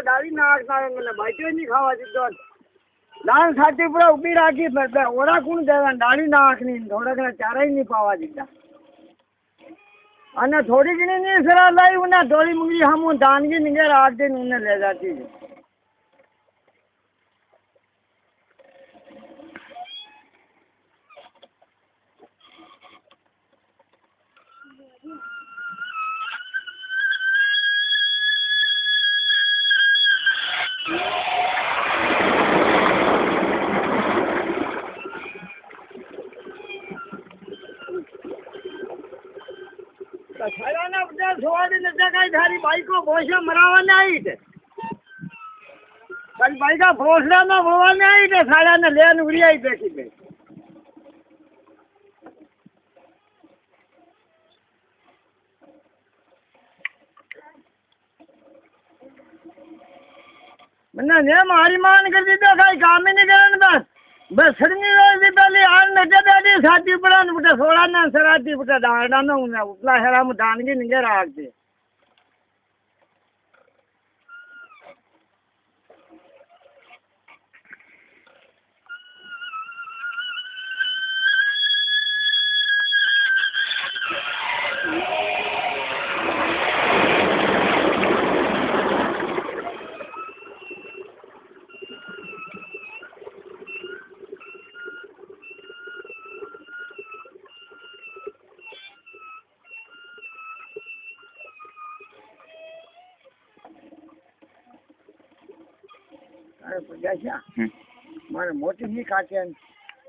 डाली नाखता मैंने बाइटो नहीं खावा दीधो दान छाती पूरा उभी राखी ओरा कौन देवा डाली नाखनी थोड़ा घणा चारा ही नहीं पावा दीधा અને થોડી ઘણી ની સરા લાવી ઉના ધોળી મુંગી હમું દાનગી નિગે રાખ દે ઉને ले जाती है छायाना बजा छोड़ी न जगह थारी बाई को भोसे मरावाने आई थे कल बाई का भोसला में भोवाने आई थे छाया ने लेन उड़ी आई देखी पे मैंने ने मारी मान कर दी तो कहीं काम ही नहीं करन बस सड़नी रोजी पहले आन न जब साथी पड़ा न बुटा सोड़ा न सराती बुटा दांडा न उन्हें उपला हेरा में दानगी निगे राख दे पजाशा मारे मोटी ही काटे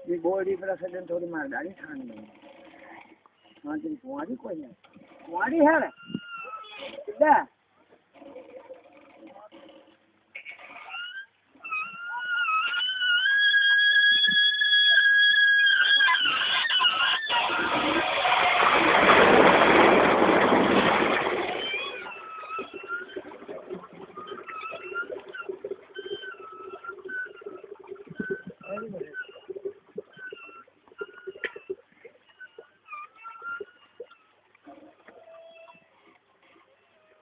ये बोड़ी पर सजन थोड़ी मार डाली खान में हां तेरी कुंवारी कोई है कुंवारी है